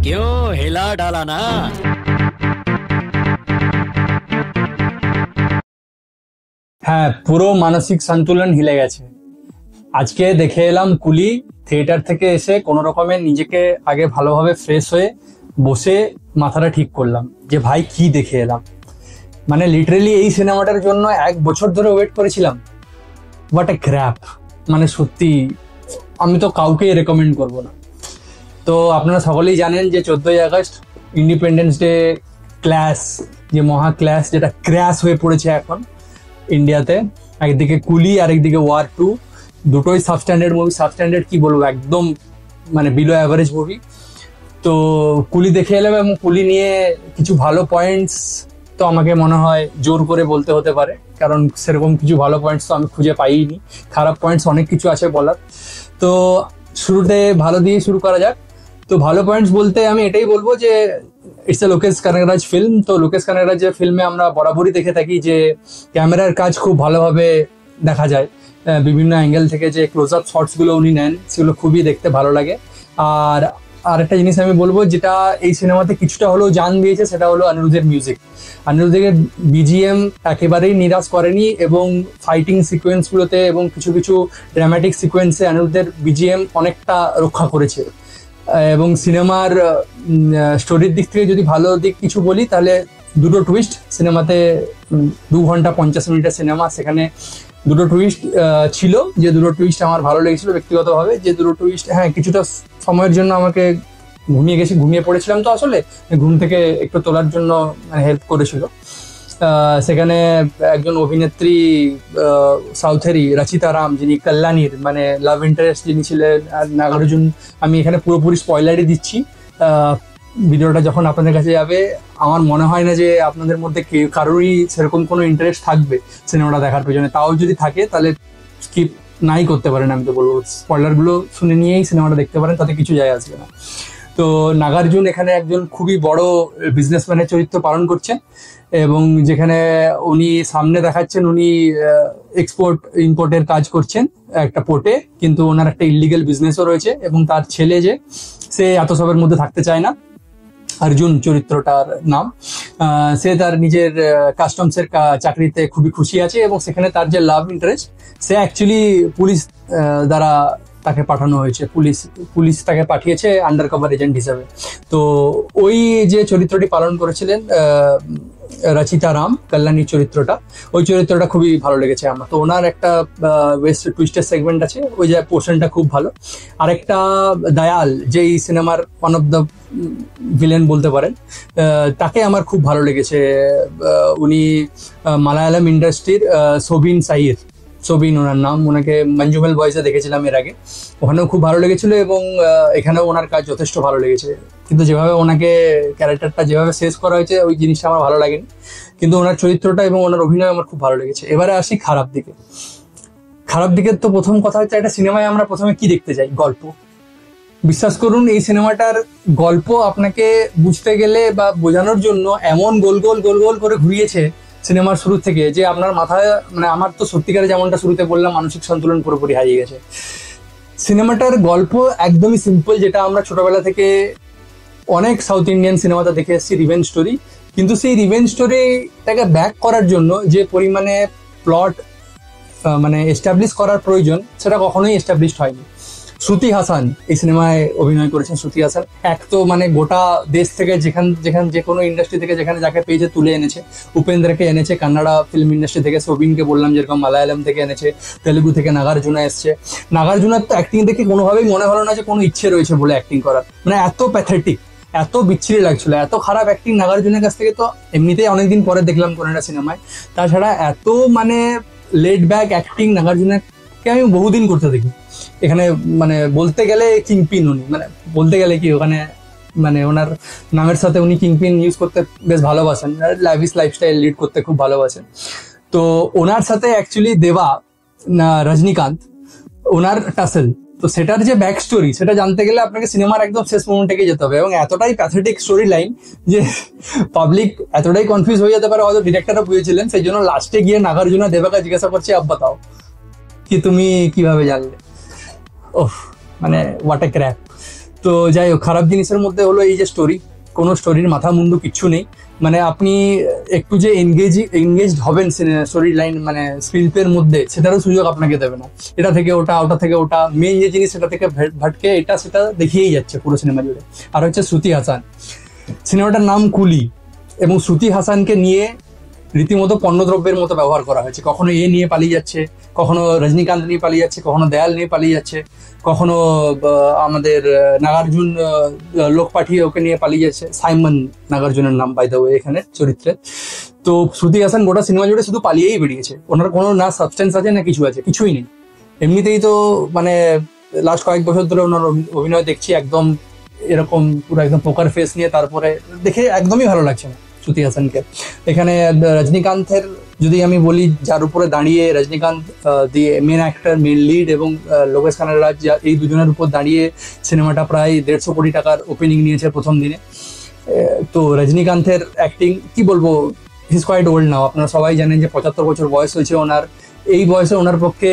क्यों हिला डाला ना। হ্যাঁ, পুরো মানসিক সন্তুলন হিলে গেছে। আজকে দেখে এলাম কুলি, থিয়েটার থেকে এসে কোনো রকমে নিজেকে আগে ভালোভাবে ফ্রেশ হয়ে বসে মাথাটা ঠিক করলাম যে ভাই কি দেখে এলাম। মানে লিটারেলি এই সিনেমাটার জন্য 1 বছর ধরে ওয়েট করেছিলাম। হোয়াট এ ক্র্যাপ, মানে সত্যি আমি তো কাউকেই রেকমেন্ড করব না। তো আপনারা সকলেই জানেন যে 14ই আগস্ট ইন্ডিপেন্ডেন্স ডে ক্ল্যাশ, যে মহা ক্ল্যাশ যেটা ক্র্যাশ হয়ে পড়েছে এখন ইন্ডিয়াতে। একদিকে কুলি আর একদিকে ওয়ার 2, দুটোই সাবস্ট্যান্ডার্ড মুভি। সাবস্ট্যান্ডার্ড কি বলবো, একদম মানে বিলো অ্যাভারেজ মুভি। তো কুলি দেখে এলাম এবং কুলি নিয়ে কিছু ভালো পয়েন্টস তো আমাকে মনে হয় জোর করে বলতে হতে পারে, কারণ সেরকম কিছু ভালো পয়েন্টস তো আমি খুঁজে পাইনি। খারাপ পয়েন্টস অনেক কিছু আছে বলার। তো শুরুতে ভালো দিয়ে শুরু করা যাক। তো ভালো পয়েন্টস বলতে আমি এটাই বলবো যে ইটস এ লোকেশ কানাগরাজ ফিল্ম। তো লোকেশ কানাগরাজের ফিল্মে আমরা বরাবরই দেখে থাকি যে ক্যামেরার কাজ খুব ভালোভাবে দেখা যায়। বিভিন্ন অ্যাঙ্গেল থেকে যে ক্লোজ আপ শটসগুলো উনি নেন সেগুলো খুবই দেখতে ভালো লাগে। আর আরেকটা জিনিস আমি বলবো যেটা এই সিনেমাতে কিছুটা হলেও জান দিয়েছে, সেটা হলো অনিরুদ্ধের মিউজিক। অনিরুদ্ধের বিজিএম একেবারেই নিরাশ করেনি এবং ফাইটিং সিকোয়েন্সগুলোতে এবং কিছু কিছু ড্রামাটিক সিকোয়েন্সে অনিরুদ্ধের বিজিএম অনেকটা রক্ষা করেছে। এবং সিনেমার স্টোরির দিক থেকে যদি ভালো দিক কিছু বলি তাহলে দুটো টুইস্ট সিনেমাতে। 2 ঘন্টা 50 মিনিটের সিনেমা, সেখানে দুটো টুইস্ট ছিল। যে দুটো টুইস্ট আমার ভালো লেগেছিল ব্যক্তিগতভাবে। যে দুটো টুইস্ট, হ্যাঁ কিছুটা সময়ের জন্য আমাকে ঘুমিয়ে পড়েছিলাম, তো আসলে ঘুম থেকে একটু তোলার জন্য হেল্প করেছিল। সেখানে একজন অভিনেত্রী সাউথেরই রচিতা রাম, যিনি কল্যাণীর মানে লাভ ইন্টারেস্ট যিনি ছিলেন, আর নাগার্জুন। আমি এখানে পুরোপুরি স্পয়লারই দিচ্ছি। ভিডিওটা যখন আপনাদের কাছে যাবে আমার মনে হয় না যে আপনাদের মধ্যে কারোরই সেরকম কোনো ইন্টারেস্ট থাকবে সিনেমাটা দেখার পেছনে। তাও যদি থাকে তাহলে স্কিপ নাই করতে পারেন। আমি তো বলবো স্পয়লারগুলো শুনে নিয়েই সিনেমাটা দেখতে পারেন, তাতে কিছু যায় আসবে না। তো নাগার্জুন এখানে একজন খুবই বড় বিজনেসম্যানের চরিত্র পালন করছেন এবং যেখানে উনি সামনে দেখাচ্ছেন উনি এক্সপোর্ট ইম্পোর্টের কাজ করছেন একটা পোর্টে, কিন্তু ওনার একটা ইলিগাল বিজনেসও রয়েছে এবং তার ছেলে যে সে এত সবের মধ্যে থাকতে চায় না। অর্জুন চরিত্রটার নাম। সে তার নিজের কাস্টমসের চাকরিতে খুবই খুশি আছে এবং সেখানে তার যে লাভ ইন্টারেস্ট সে অ্যাকচুয়ালি পুলিশ দ্বারা তাকে পাঠানো হয়েছে। পুলিশ তাকে পাঠিয়েছে আন্ডার কভার এজেন্ট হিসাবে। তো ওই যে চরিত্রটি পালন করেছিলেন রচিতা রাম, কল্যাণীর চরিত্রটা, ওই চরিত্রটা খুবই ভালো লেগেছে আমার। তো ওনার একটা ওয়েস্ট টুইস্টের সেগমেন্ট আছে, ওই যে পোর্শনটা খুব ভালো। আরেকটা দয়াল, যে এই সিনেমার ওয়ান অফ দ্য ভিলেন বলতে পারেন, তাকে আমার খুব ভালো লেগেছে। উনি মালায়ালাম ইন্ডাস্ট্রির সোবিন ওনার নাম। ওনাকে মঞ্জুমেল বয়েসে দেখেছিলাম এর আগে, ওখানেও খুব ভালো লেগেছিল এবং এখানেও ওনার কাজ যথেষ্ট ভালো লেগেছে। কিন্তু যেভাবে ওনাকে ক্যারেক্টারটা যেভাবে শেষ করা হয়েছে ওই জিনিসটা আমার ভালো লাগেনি, কিন্তু ওনার চরিত্রটা এবং ওনার অভিনয় আমার খুব ভালো লেগেছে। এবারে আসি খারাপ দিকে। খারাপ দিকের তো প্রথম কথা হচ্ছে, একটা সিনেমায় আমরা প্রথমে কি দেখতে চাই? গল্প। বিশ্বাস করুন এই সিনেমাটার গল্প আপনাকে বুঝতে গেলে বা বোঝানোর জন্য এমন গোল গোল গোল গোল করে ঘুরিয়েছে সিনেমার শুরু থেকে যে আপনার মাথায়, মানে আমার তো সত্যিকারে যেমনটা শুরুতে বললাম মানসিক সন্তুলন পুরোপুরি হারিয়ে গেছে। সিনেমাটার গল্প একদমই সিম্পল, যেটা আমরা ছোটবেলা থেকে অনেক সাউথ ইন্ডিয়ান সিনেমাতে দেখে এসেছি, রিভেঞ্জ স্টোরি। কিন্তু সেই রিভেঞ্জ স্টোরিটাকে ব্যাক করার জন্য যে পরিমাণে প্লট মানে এস্টাবলিশ করার প্রয়োজন সেটা কখনোই এস্টাবলিশড হয়নি। শ্রুতি হাসান এই সিনেমায় অভিনয় করেছেন। শ্রুতি হাসান এক তো মানে গোটা দেশ থেকে যেখানে যে কোনো ইন্ডাস্ট্রি থেকে যেখানে যাকে পেয়েছে তুলে এনেছে। উপেন্দ্রকে এনেছে কান্নাড়া ফিল্ম ইন্ডাস্ট্রি থেকে, সোবিনকে বললাম যেরকম মালায়ালাম থেকে এনেছে, তেলুগু থেকে নাগার্জুনা এসছে। নাগার্জুনার তো অ্যাক্টিং দেখে কোনোভাবেই মনে হলো না যে কোনো ইচ্ছে রয়েছে বলে অ্যাক্টিং করার। মানে এত প্যাথেটিক, এত বিচ্ছিরি লাগছিল, এত খারাপ অ্যাক্টিং নাগার্জুনের কাছ থেকে তো এমনিতেই অনেকদিন পরে দেখলাম কোনো একটা সিনেমায়। তাছাড়া এত মানে লেড ব্যাক অ্যাক্টিং নাগার্জুনকে আমি বহুদিন করতে দেখি। এখানে মানে বলতে গেলে কিংপিন উনি, মানে বলতে গেলে কি ওখানে মানে ওনার নামের সাথে উনি কিংপিন ইউজ করতে বেশ ভালোবাসেন, লাইভিস লাইফস্টাইল লিড করতে খুব ভালোবাসেন। তো ওনার সাথে অ্যাকচুয়ালি দেবা রজনীকান্ত ওনার টাসেল, তো সেটার যে ব্যাক স্টোরি সেটা জানতে গেলে আপনাকে সিনেমার একদম শেষ মোমেন্টে যেতে হবে। এবং এতটাই প্যাথেটিক স্টোরি লাইন যে পাবলিক এতটাই কনফিউজ হয়ে যেতে পারে, হয়তো ডিরেক্টরও বুঝেছিলেন। সেই জন্য লাস্টে গিয়ে নাগার্জুনা দেবাকে জিজ্ঞাসা করছে, আব বাতাও কি তুমি কিভাবে জানলে। ওহ, মানে হোয়াট এ ক্র্যাপ। তো যাই হোক, খারাপ জিনিসের মধ্যে হলো এই যে স্টোরি, কোনো স্টোরির মাথা মুন্ডু কিচ্ছু নেই। মানে আপনি একটু যে এনগেজড হবেন স্টোরি লাইন মানে স্ক্রিনপ্লের মধ্যে, সেটারও সুযোগ আপনাকে দেবে না। এটা থেকে ওটা, ওটা থেকে ওটা, মেইন যে জিনিস সেটা থেকে ভাটকে এটা সেটা দেখিয়েই যাচ্ছে পুরো সিনেমা জুড়ে। আর হচ্ছে শ্রুতি হাসান, সিনেমাটার নাম কুলি, এবং শ্রুতি হাসানকে নিয়ে রীতিমতো পণ্যদ্রব্যের মতো ব্যবহার করা হয়েছে। কখনো এ নিয়ে পালিয়ে যাচ্ছে, কখনো রজনীকান্ত নিয়ে পালিয়ে যাচ্ছে, কখনো দয়াল নিয়ে পালিয়ে যাচ্ছে, কখনো আমাদের নাগার্জুন লোক পাঠিয়ে ওকে নিয়ে পালিয়ে যাচ্ছে। সাইমন নাগার্জুনের নাম বাই দ্য ওয়ে এখানে চরিত্রে। তো শ্রুতি হাসান গোটা সিনেমা জুড়ে শুধু পালিয়েই বেরিয়েছে, ওনার কোনো না সাবস্টেন্স আছে না কিছু আছে, কিছুই নেই। এমনিতেই তো মানে লাস্ট কয়েক বছর ধরে ওনার অভিনয় দেখছি একদম এরকম পুরো একদম পোকার ফেস নিয়ে, তারপরে দেখে একদমই ভালো লাগছে না শ্রুতি হাসানকে। এখানে রজনীকান্তের যদি আমি বলি, যার উপরে দাঁড়িয়ে রজনীকান্ত দি মেন অ্যাক্টর, মেন লিড, এবং লোকেশ কানাগরাজ, এই দুজনের উপর দাঁড়িয়ে সিনেমাটা প্রায় 150 কোটি টাকার ওপেনিং নিয়েছে প্রথম দিনে। তো রজনীকান্তের অ্যাক্টিং কি বলবো, হিজ কোয়াইট ওল্ড নাও, আপনারা সবাই জানেন যে 75 বছর বয়স হয়েছে ওনার। এই বয়সে ওনার পক্ষে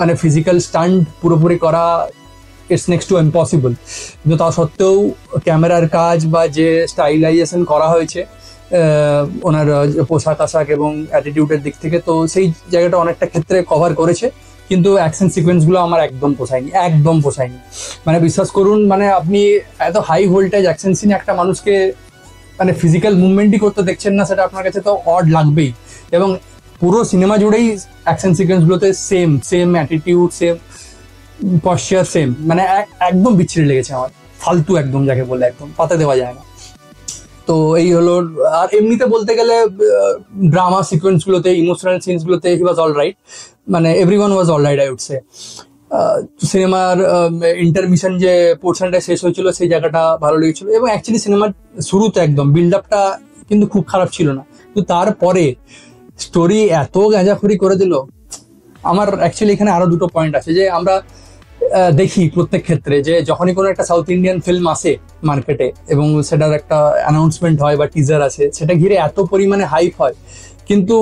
মানে ফিজিক্যাল স্টান্ট পুরোপুরি করা ইটস নেক্সট টু ইম্পসিবল। কিন্তু তা সত্ত্বেও ক্যামেরার কাজ বা যে স্টাইলাইজেশন করা হয়েছে ওনার পোশাক আশাক এবং অ্যাটিটিউডের দিক থেকে, তো সেই জায়গাটা অনেকটা ক্ষেত্রে কভার করেছে। কিন্তু অ্যাকশন সিকোয়েন্সগুলো আমার একদম পোষায়নি, একদম পোষায়নি। মানে বিশ্বাস করুন, মানে আপনি এত হাই ভোল্টেজ অ্যাকশন সিনে একটা মানুষকে মানে ফিজিক্যাল মুভমেন্টই করতে দেখছেন না, সেটা আপনার কাছে তো অড লাগবেই। এবং পুরো সিনেমা জুড়েই অ্যাকশন সিকোয়েন্সগুলোতে same same attitude, same posture, same, মানে একদম বিচ্ছিরি লেগেছে আমার, ফালতু একদম, যাকে বলে একদম পাতে দেওয়া যায় না। তো এই হলো। আর এমনিতে বলতে গেলে ড্রামা সিকোয়েন্স গুলোতে, ইমোশনাল সিনস গুলোতে হি ওয়াজ অল রাইট, মানে everyone was all right I would say. সিনেমার ইন্টারমিশন যে পোর্শনটা শেষ হয়েছিল সেই জায়গাটা ভালো লেগেছিল, এবং অ্যাকচুয়ালি সিনেমার শুরুতে একদম বিল্ড আপটা কিন্তু খুব খারাপ ছিল না, কিন্তু তারপরে স্টোরি এত গাঁজাখুরি করে দিল। আমার অ্যাকচুয়ালি এখানে আরো দুটো পয়েন্ট আছে, যে আমরা দেখি প্রত্যেক ক্ষেত্রে যে যখনই কোনো একটা সাউথ ইন্ডিয়ান ফিল্ম আসে মার্কেটে এবং সেটার একটা অ্যানাউন্সমেন্ট হয় বা টিজার আসে, সেটা ঘিরে এত পরিমাণে হাইপ হয়, কিন্তু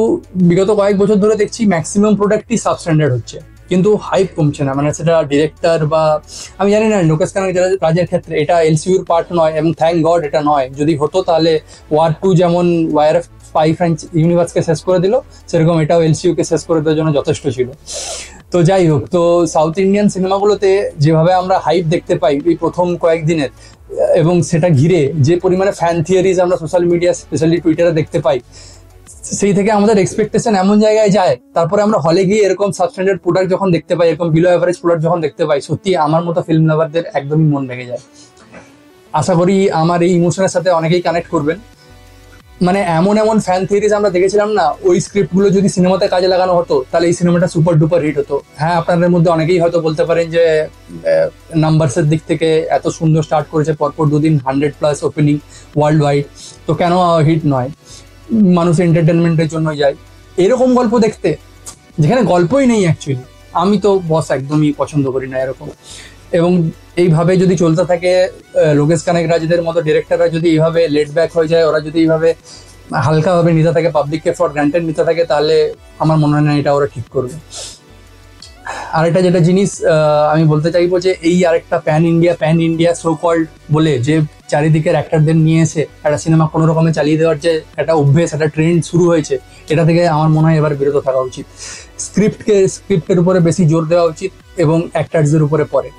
বিগত কয়েক বছর ধরে দেখছি ম্যাক্সিমাম প্রোডাক্টই সাবস্ট্যান্ডার্ড হচ্ছে, কিন্তু হাইপ কমছে না। মানে সেটা ডিরেক্টর বা আমি জানি না, লোকেশ কানাগরাজের ক্ষেত্রে এটা এলসিইউর পার্ট নয়, এবং থ্যাংক গড এটা নয়। যদি হতো তাহলে ওয়ার 2 যেমন ওয়ার 5 ইউনিভার্সকে শেষ করে দিল, সেরকম এটাও এলসিইউকে শেষ করে দেওয়ার জন্য যথেষ্ট ছিল। তো যাই হোক, তো সাউথ ইন্ডিয়ান সিনেমাগুলোতে যেভাবে আমরা হাইপ দেখতে পাই এই প্রথম কয়েকদিনের, এবং সেটা ঘিরে যে পরিমাণে ফ্যান থিওরিজ আমরা সোশ্যাল মিডিয়া স্পেশালি টুইটারে দেখতে পাই, সেই থেকে আমাদের এক্সপেকটেশন এমন জায়গায় যায়, তারপরে আমরা হলে গিয়ে এরকম সাবস্ট্যান্ডার্ড প্রোডাক্ট যখন দেখতে পাই, এরকম বিলো অ্যাভারেজ প্রোডাক্ট যখন দেখতে পাই, সত্যি আমার মতো ফিল্ম লাভারদের একদমই মন ভেঙে যায়। আশা করি আমার এই ইমোশনের সাথে অনেকেই কানেক্ট করবেন। মানে এমন এমন ফ্যান থিওরিজ আমরা দেখেছিলাম না, ওই স্ক্রিপ্টগুলো যদি সিনেমাতে কাজে লাগানো হতো তাহলে এই সিনেমাটা সুপার ডুপার হিট হতো। হ্যাঁ, আপনাদের মধ্যে অনেকেই হয়তো বলতে পারেন যে নাম্বারসের দিক থেকে এত সুন্দর স্টার্ট করেছে, পরপর 2 দিন 100+ ওপেনিং ওয়ার্ল্ড ওয়াইড, তো কেন হিট নয়? মানুষ এন্টারটেনমেন্টের জন্য যায় এরকম গল্প দেখতে, যেখানে গল্পই নেই অ্যাকচুয়ালি। আমি তো বস একদমই পছন্দ করি না এরকম। এবং এইভাবে যদি চলতে থাকে, লোকেশ কানাগরাজদের মতো ডিরেক্টররা যদি এইভাবে লেট ব্যাক হয়ে যায়, ওরা যদি এইভাবে হালকাভাবে নিতে থাকে, পাবলিককে ফর গ্রান্টেড নিতে থাকে, তাহলে আমার মনে হয় না এটা ওরা ঠিক করবে। আরেকটা যেটা জিনিস আমি বলতে চাইবো, যে এই আরেকটা প্যান ইন্ডিয়া সো কল্ড বলে যে চারিদিকের অ্যাক্টরদের নিয়ে এসে একটা সিনেমা কোনো রকমে চালিয়ে দেওয়ার যে একটা অভ্যেস, একটা ট্রেন্ড শুরু হয়েছে, এটা থেকে আমার মনে হয় এবার বিরত থাকা উচিত। স্ক্রিপ্টের উপরে বেশি জোর দেওয়া উচিত এবং অ্যাক্টার্সদের উপরে পরে।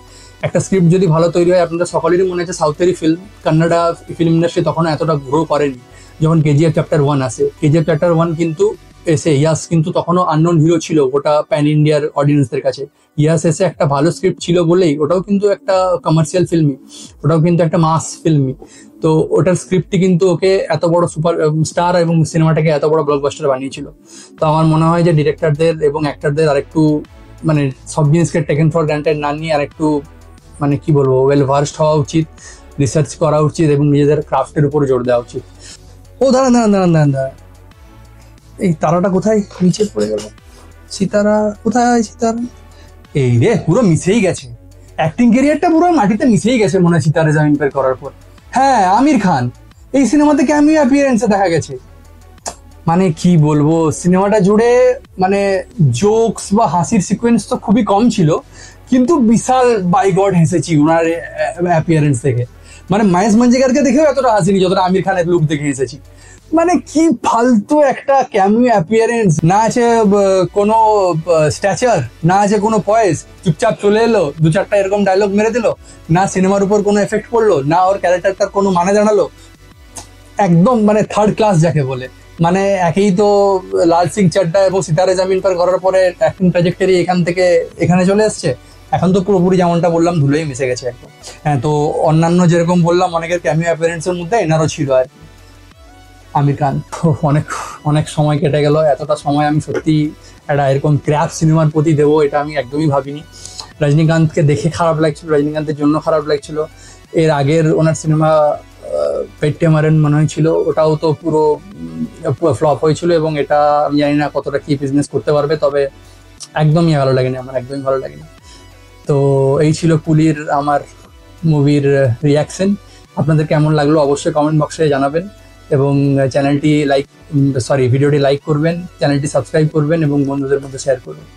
একটা স্ক্রিপ্ট যদি ভালো তৈরি হয়, আপনাদের সকলেরই মনে আছে সাউথেরই ফিল্ম, কান্নাডা ফিল্ম ইন্ডাস্ট্রি তখন এতটা গ্রো করেনি। যখন কেজিএফ চ্যাপ্টার 1 আসে, কেজিএফ চ্যাপ্টার 1 কিন্তু এসে ইয়াস কিন্তু তখনও আননোন হিরো ছিল গোটা প্যান ইন্ডিয়ার অডিয়েন্সদের কাছে। ইয়াস এসে একটা ভালো স্ক্রিপ্ট ছিল বলেই, ওটাও কিন্তু একটা কমার্শিয়াল ফিল্মই, ওটাও কিন্তু একটা মাস ফিল্মই, তো ওটার স্ক্রিপ্টটি কিন্তু ওকে এত বড় সুপার স্টার এবং সিনেমাটাকে এত বড় ব্লকবাস্টার বানিয়েছিল। তো আমার মনে হয় যে ডিরেক্টরদের এবং অ্যাক্টরদের আরেকটু মানে সব জিনিসকে টেকেন ফর গ্রান্টেড না নিয়ে আরেকটু মানে কি বলবো, ওয়েল ভার্সড হওয়া উচিত, রিসার্চ করা উচিত এবং নিজেদের ক্রাফটের উপর জোর দেওয়া উচিত। ও দাঁড়ান দাঁড়ান দাঁড়ান দাঁড়ান দাঁড়ান, এই তারাটা কোথায় নিচে পড়ে গেল? সিতারা কোথায়? সিতারা এই রে, পুরো মিশেই গেছে, অ্যাক্টিং ক্যারিয়ারটা পুরো মাটিতে মিশেই গেছে মনে হয় সিতারে জামিন পার করার পর। হ্যাঁ, আমির খান এই সিনেমাতে ক্যামিও অ্যাপিয়ারেন্সে দেখা গেছে। মানে কি বলবো, সিনেমাটা জুড়ে মানে জোকস বা হাসির সিকোয়েন্স তো খুবই কম ছিল, কিন্তু বিশাল বাই গড হেসেছি ওনার অ্যাপিয়ারেন্স দেখে। মানে মহেশ মাঞ্জরেকরকে দেখেও এতটা হাসিনি যতটা আমির খানের লুক দেখে হেসেছি। মানে কি ফালতু একটা ক্যামিও অ্যাপিয়ারেন্স, না আছে কোনো স্ট্যাচার, না আছে কোনো পয়েস, চুপচাপ চলে এলো, দু চারটা এরকম ডায়লগ মেরে দিল, না সিনেমার উপর কোনো এফেক্ট পড়লো, না ওর ক্যারেক্টারটার কোনো মানে জানালো। একদম মানে থার্ড ক্লাস যাকে বলে। মানে একেই তো লাল সিং চাড্ডা এবং সিতারে জামিন পার করার পরে অ্যাক্টিং ট্র্যাজেক্টরি এখান থেকে এখানে চলে এসছে, এখন তো পুরোপুরি যেমনটা বললাম ধুলোই মিশে গেছে একদম। হ্যাঁ, তো অন্যান্য যেরকম বললাম অনেকের ক্যামিও অ্যাপিয়ারেন্সের মধ্যে এনারও ছিল আর কি। আমির খান অনেক অনেক সময় কেটে গেল, এতটা সময় আমি সত্যি একটা এরকম ক্র্যাপ সিনেমার প্রতি দেবো এটা আমি একদমই ভাবিনি। রজনীকান্তকে দেখে খারাপ লাগছিল, রজনীকান্তের জন্য খারাপ লাগছিল। এর আগের ওনার সিনেমা পেট্টে মারেন মনে হয়েছিল, ওটাও তো পুরো ফ্লপ হয়েছিল, এবং এটা আমি জানি না কতটা কি বিজনেস করতে পারবে, তবে একদমই ভালো লাগেনি আমার, একদমই ভালো লাগেনি। তো এই ছিল কুলির আমার মুভির রিয়াকশন। আপনাদের কেমন লাগলো অবশ্যই কমেন্ট বক্সে জানাবেন, এবং চ্যানেলটি ভিডিওটি লাইক করবেন, চ্যানেলটি সাবস্ক্রাইব করবেন এবং বন্ধুদের মধ্যে শেয়ার করবেন।